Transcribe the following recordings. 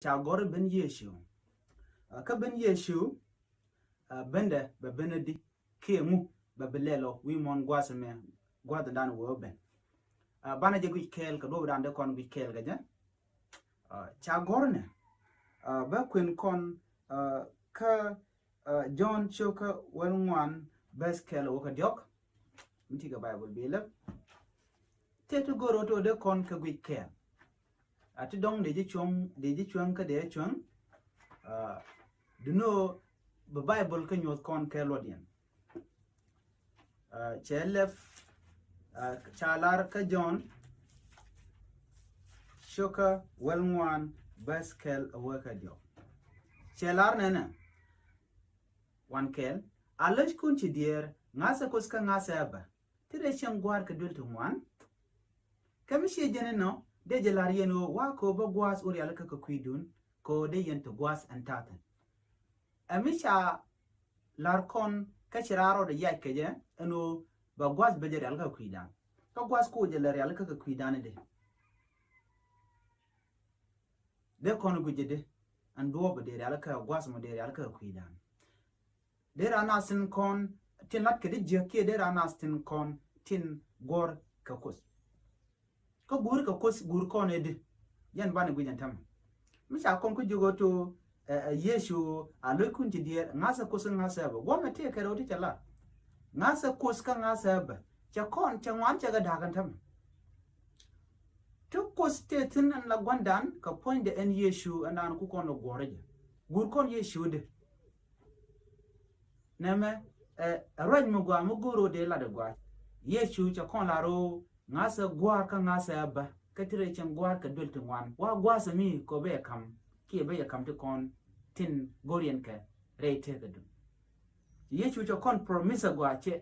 cha gor ben yeshu ka ben yeshu bende be benedi ke mu be belelo wi mon gwasme gwada dan wo ben bana je gwi kel ka do dan de kon gwi kel ga ja cha gor ne ba kwen kon ka John choka one best kel wo ka diok mti ga bible bele tetu goro to de kon ka gwi kel ati dong de ji chuang ka de chuang duno the bible ka nyot kon ke lodian chelef chalar ka John shoka welwan baskel awaka dio chelar nena wan kel alaj kun ci dier ngasa koska ngasa ba tire chen gwar ka dultu wan kamishi jene no de jelar yeno wa ko ba gwas uri alaka ka kuidun ko de yento gwas antatan amisha larkon ka chiraro de yakeje eno ba gwas bejere alaka kuidan ka gwas ko jelar alaka ka kuidan de kon gujede ando ba de alaka gwas mo de alaka kuidan de rana sin kon tin lat ke de jeke de rana sin kon tin gor ka kos ko gur ka kos gur kon ede yan bana gujan tam misha kon ko jogo to yeshu alokun ti dia ngasa kos ngasa ba goma te ka roti chala ngasa kos ka ngasa ba cha kon cha ngwan cha ga dagan tam to kos te tin an la gwandan ka point de en yeshu anan ku kon lo goreje gur kon yeshu de neme roj mo gwa mo goro de la de gwa yeshu cha kon la ro ngasa gwa ka ngasa ba ka tire chen gwa ka dultin wan wa gwa sami ko be kam ki be kam to kon tin gorien ka rete ka du yeshu cha kon promise gwa che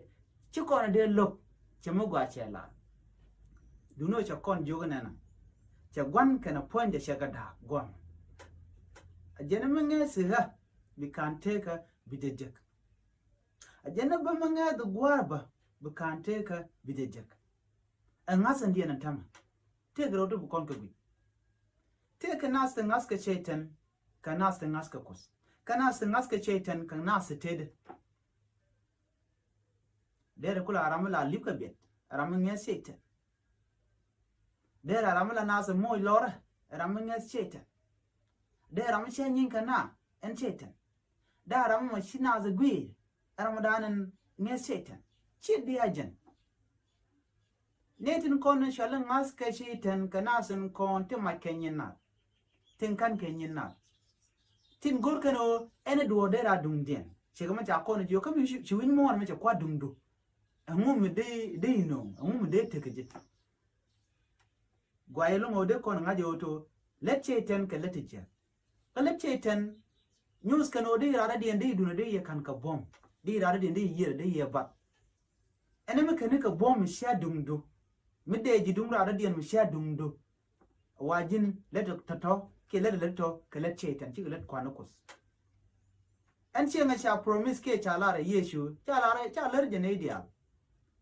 chi kon de lok che mo gwa che la du no cha kon jogana na cha gwan kana point de shaga da gwan ajena menge siga bi kan teka bidejek ajena ba menge de gwarba bi kan teka bidejek ngasa ndiye nan tama te grodo bu kon ka gwi te ka nasta ngaska chetan ka nasta ngaska kos ka nasta ngaska chetan ka nasta ted dere kula aramla lipka bet aramnya chetan dere aramla nasa moy lora aramnya chetan dere aramcha nyin kana en chetan da aramma shina za gwi aramadan nya chetan chi diajen netin kon shalan ngaska chetan kana sun kon te makenyin na tin kan kenyin na tin gorkano ene duo dera dungdien chegama cha kon jo kam chiwin mo me cha kwa dungdu angum de no angum de tekejit gwayelo ngode kon ngaje oto let chetan ka letije ka let chetan news kano de rada de ende duna de ye kan ka bom de rada de ye ba ene me kan ka bom sha dungdu midde ji dum rada de sha dungdu wajin let tato ke let to ka let chetan ci let kwanakos en che nga cha promise ke cha lara yeshu cha lar je ne dia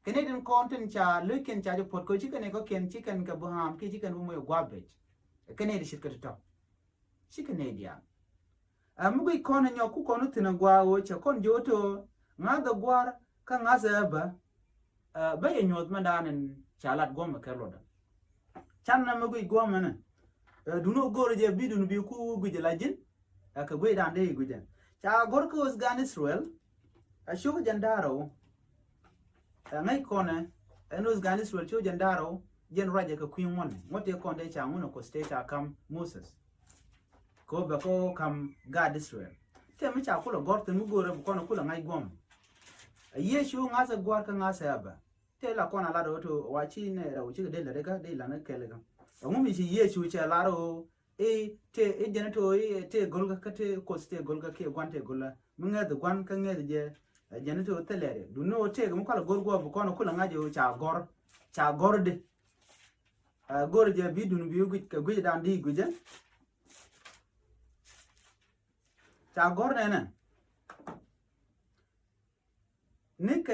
Canadian content cha lukin cha jo pot ko chicken ko ken chicken ka buham ke chicken bu mo garbage Canadian shit ka to chicken dia amugo ikona nyoku kono tina gwa o cha kon joto nga da gwar ka nga za ba ye nyot mandanen cha lat goma ka loda chan na mugo igoma na duno goro je bidun bi ku guje lajin ka gwe dan de guje cha gor ko usgan Israel shugo jandaro ngai kona enus gan Israel cho jandaro jen raja ka queen one ngote konde cha nguno ko state kam Moses ko ba ko kam God Israel te mi cha kula gorte mu gore bu kono kula ngai gom yeshu ngasa gwar ka ngasa ba te la kona la do to wachi ne ra uchi de la rega de la na kele ga ngumi shi yeshu cha la ro te jenato te golga ka te ko ste golga ke gwante gola munga de gwan ka nge je jenato telere du no te mu kala gorgo bu kono kula ngaje cha gorde gorje bidun bi gu ka gu dan di guje cha gorde na nik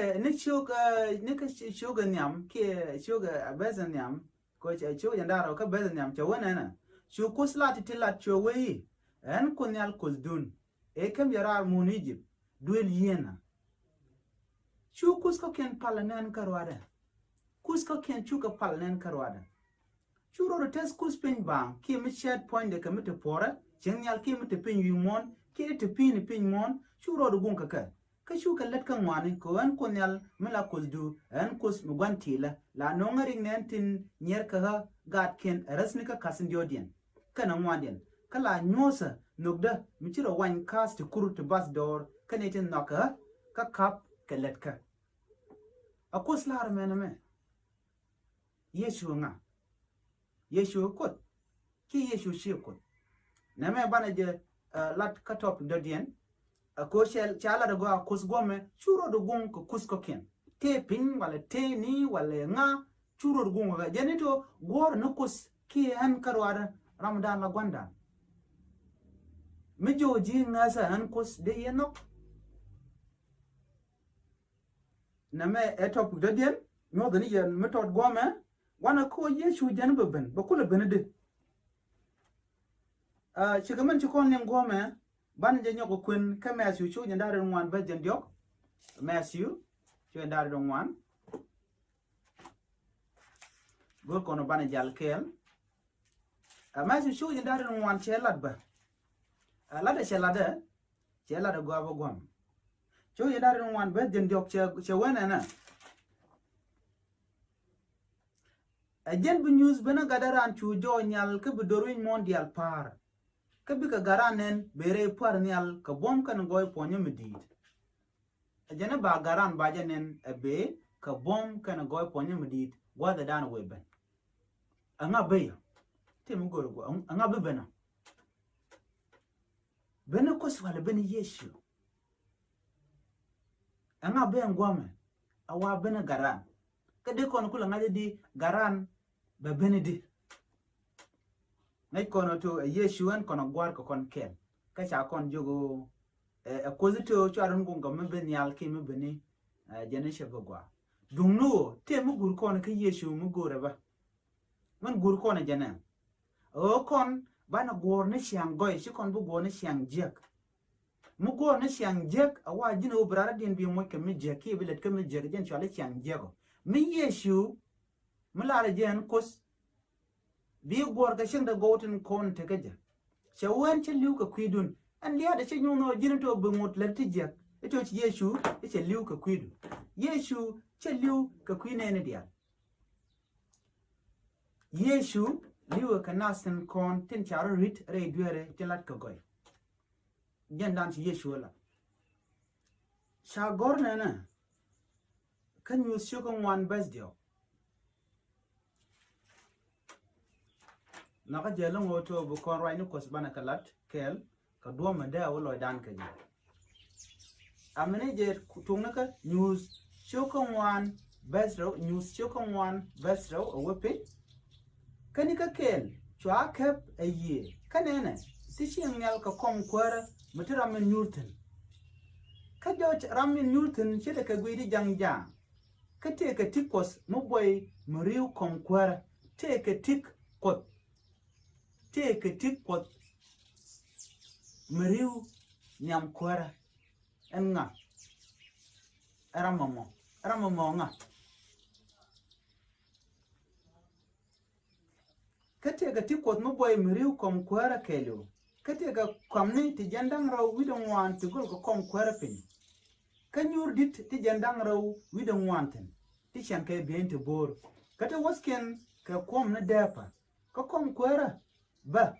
shoga nyam ke shoga abezan nyam ko cha shoga ndaro ka bezan nyam cha wana na shu kusla ti tilat cho we en kun nhial kuzdun e kem yarar mun Egypt duel yena chu kusko ken palanen karwada kusko ken chu ka palanen karwada chu ro test kus pin bang ki mi shed point de kamite pora chen nhial ki mi te pin yumon ki te pin mon chu ro gun ka chu ka let kan wani ko en kun nhial mila kuzdu en kus mugantila la nongaring nentin nyer ka gat ken rasnika kasindiodien kana ngwadien kala nyosa nugda michiro wan cast kuru to bus door kanetin noka ka kap keletka akos lar mename yeshu kot ki yeshu shikot name banaje lat katop dodien akosel chala de go akos gome churo do gun ko kusko ken te pin wala te ni wala nga churo do gun ga jenito gor no kus ki an karwara ramadan la gwanda mijoji ngasa an kus de yenok name etop dodien no dani yen metod gome wana ko yeshu janbe ben bakula benede chigaman chikon nem gome ban je nyoko kun ka Matthew chu jandare ngwan ba jandiok Matthew chu jandare ngwan gor kono ban jal kel Matthew chu jandare ngwan chelat ba lada chelada go abo gom chu jandare ngwan ba jandiok che wena na ajen bu news bana gadaran chu jo nyal ke bedorin mondial par kabi ka garanen bere par nyal ka bom kan goy ponyo medit ajana ba garan ba janen abe ka bom kan goy ponyo medit wada dan weben anga be tem goro go anga be bena ko swala bena yeshu anga be ngwame awa bena garan kade kon kula ngaje di garan be benedi ngay kono to yeshuan kono gwar ko kon ken ka cha kon jogo kozito charon gunga mbe nyal ki mbe ni jene shebogwa dungno te mu gur kon ka yeshu mu gore ba man gur kon jene o kon bana gor ne siang goy shi kon bu gor ne siang jek mu gor ne siang jek awa jino brara din bi mo ke mi jek ki bilet ke mi jek jen chale siang jego mi yeshu mulala jen kos bi gor ga shinda gotin kon tegeja shawan che liu ka kwidun an liya da shin yuno jirinto be mot latijak ito ci yeshu che liu ka kwidu yeshu che liu ka kwine ne dia yeshu liu ka nasen kon tin charo rit re duere telat ka goy jendan ci yeshu la sha gor na kan yu shukon wan basdio naka jelong oto bu kon roi ni kos bana kalat kel ka do ma da wolo dan ka ji amene je tungna ka news shokon wan besro news shokon wan besro o wepe kani ka kel chwa kep aye kanene tishin nyal ka kom kwara mutira men newton ka jo ramin newton chede ka gwidi jangja ka te ka tikos mo boy muriu kom kwara te ka tik kot take a tip pot Mariu nyam kwara nga aramamo nga kate ga tip pot mo boy Mariu kom kwara kelo kate ga komni ti jandang raw widon wan ti gol ko kom kwara pin kanyur dit ti jandang raw widon wanten ti shanke bente bor kate wasken ka kom na depa ka kom kwara ba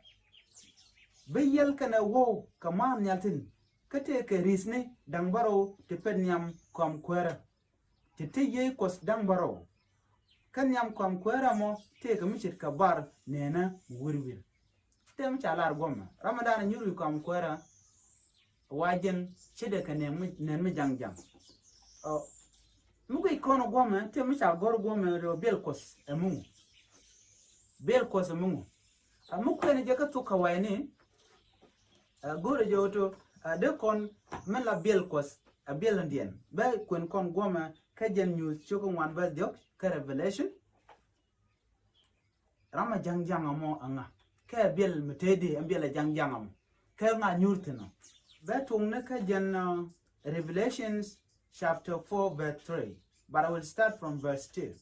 bayel kana wo kamam nyaltin kate ke risne dangbaro te penyam kom kwera te ye kos dangbaro kanyam kom kwera mo te ka michit ka bar nena wurwir tem chalar goma ramadan nyuru kom kwera wajen chede ka nen mi jangjang o mugo ikono goma te mi cha gor goma ro belkos amungu amukwene jaka tuka waini gore joto de kon mela belkos a belandien ba kwen kon goma kajen news choko wan ba diok ka revelation rama jangjang amo anga ka bel mutede ambela jangjang amo ka nga nyurtino betung ne ka jen Revelations chapter 4 verse 3, but I will start from verse 2.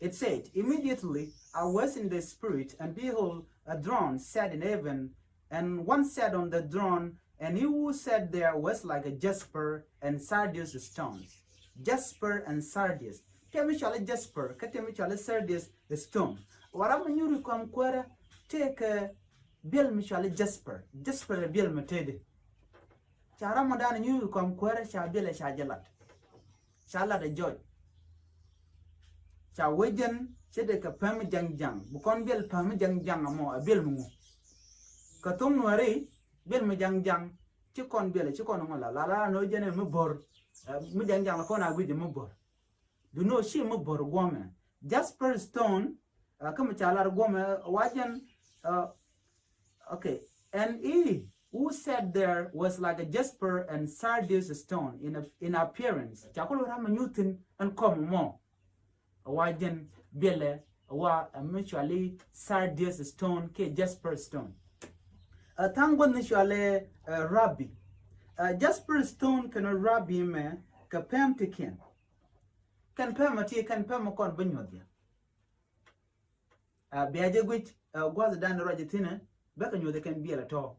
It said, immediately I was in the spirit, and behold, a throne sat in heaven, and one sat on the throne, and he who sat there was like a jasper and sardius stones. Jasper and sardius. Temi chale jasper, katemi chale sardius stone. Warama nyuri kwa mkwara, take bill mi chale jasper. Jasper bill metede. Cha Ramadan nyuri kwa mkwara, cha bill cha jalat. Cha la de joy. Cha wejen chede ka pami jang bukon bill pami jang mo a bill mu ka tum nuari bill mi jang chikon bill chikon ngola la no jene mu bor mi jang ko na gudi mu bor do no shi mu bor gome jasper stone kama chalar gome wajen okay, and he who sat there was like a jasper and sardius stone in appearance chakolo rama newton and come more wajen bele wa mutually sardius stone ke jasper stone tangon mutually rabbi jasper stone kan rabbi me ka pem tiken kan pem ati kan pem kon banyodia biaje gwit gwaza dan rojetina baka nyode kan biela to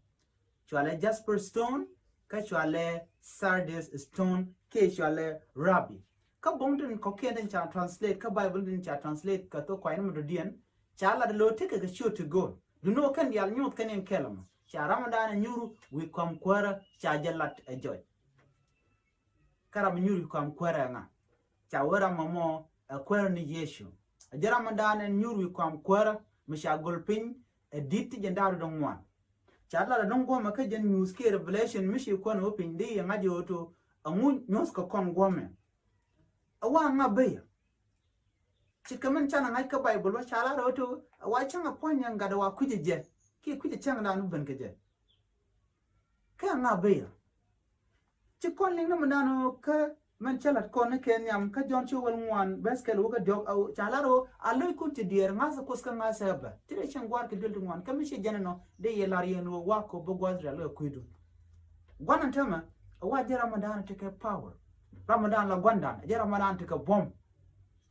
chwale jasper stone ka chwale sardius stone ke chwale rabbi ka bongden ko kenden cha translate ka bible din cha translate ka to kwain mudodian cha la lo take ka show to go do no kan yal nyut kan en kelama cha ramadan nyuru we kom kwara cha jalat a joy karam nyuru kom kwara nga cha wara mamo a kwara ni yeshu a ramadan nyuru we kom kwara mi sha golpin a dit jendaru don wan cha la don go ma ka jen news ke revelation mi shi ko no pin de ngadi oto angu news ko kon gome awa nga beya chikaman chana ngai ka bible wa chala roto awa changa ponya ngada wa kujije ki kuje changa na nu benkeje ka nga beya chikon ling na mandano ka man chalat kon ke nyam ka jon chu wel ngwan baskel wo ka dog aw chala ro aloy ku ti dier ngasa koska ngasa ba tire changwar ke dildu ngwan kamishi janano de yelar yeno wa ko bogwadra lo kuidu gwanan tama awa jara mandano take power Ramadan la gwandan je Ramadan tika bom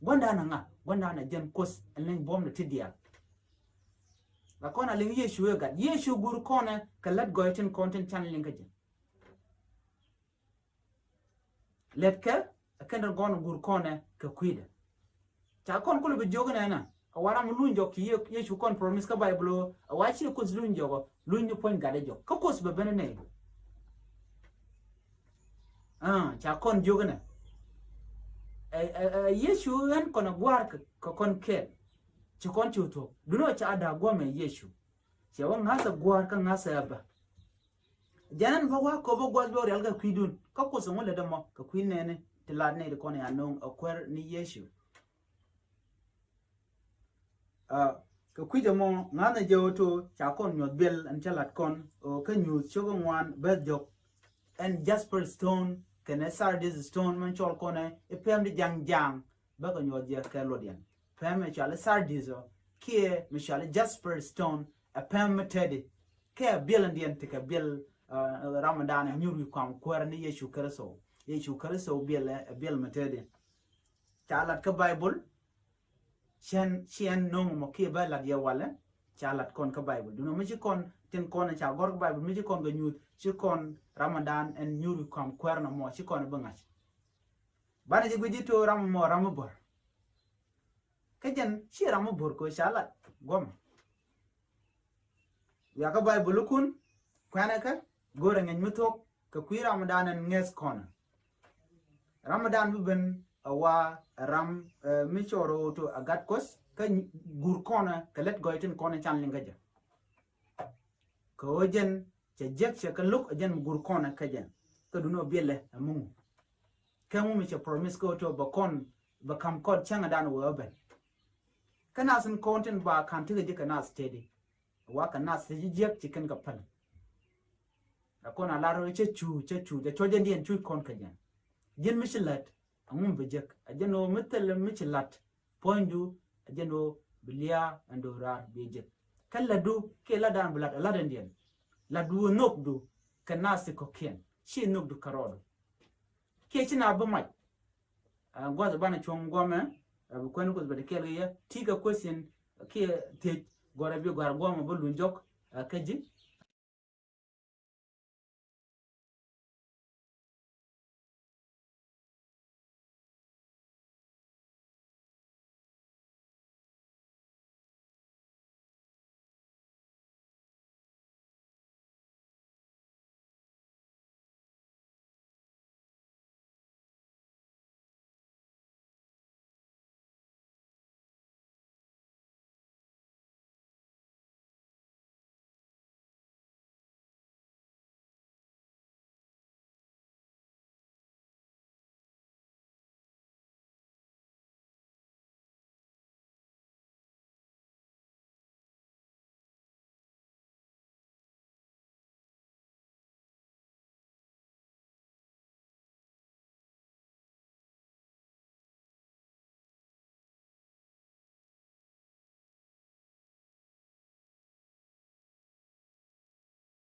gwandan nga gwandan jen kos len bom na tidia la kona len yeshu ga yeshu gur kona ka let goitin content channel len gaje let ka akenda gon gur kona ka kuida ta kon kulu be jogana na awara mu lunjo ki yeshu kon promise ka bible awachi ko lunjo lunjo point gade jo ka kos be benene cha kon jogana yeshu en kona gwar ka kon ke chi kon chuto duno cha ada gome yeshu che won ngasa gwar ka ngasa yaba janan ba wa ko bo gwar do real ga kwidun ka ko so ngole damo ka kwinene tilad ne de kon ya non akwer ni yeshu ka kwidamo ngana jewoto cha kon nyot bel an chalat kon o ka nyu chogo ngwan bedjok and jasper stone kene sardius stone man chol kone e pem di jang baka nyodya kelodian pem e chale sardius kie me chale jasper stone a pem tedi ke bilandian tika bil ramadan nyuri kwam kwarni yeshu karaso bil metedi chalat ka bible chen nong mo ke ba la dia wala chalat kon ka bible duno mi kon tin kon cha gor bible mi kon ga nyut chikon Ramadan and nyuri kwam kwerna mo chikon bangach bana je gudito ramabor kajen chi ramabor ko shalat gom ya ka bible kun kwana ka gore ngeng mutok ka kwi Ramadan and nges kona Ramadan buben awa ram michoro to agat kos ka gur kona ka let goitin kona chan lingaja ko jen che jek che ka look ajen gur kona kajen ka duno biele amu kamu mi che promise ko to bakon bakam kod changa dan wo ben kana sun content ba kan tige kana steady wa kana se jek chicken ka pal akona laro che chu de chojen dien chu kon kajen jen mishilat amum bejek ajeno metel michilat pointu ajeno bilia andora bejek kala du ke ladan blat ladan dien la du nok du kanasi kokien chi nok du karodo ke china bamai gwa bana chong goma bu kwenu ko be kele ya tiga question ke te gora bi gwa goma bu lunjok kaji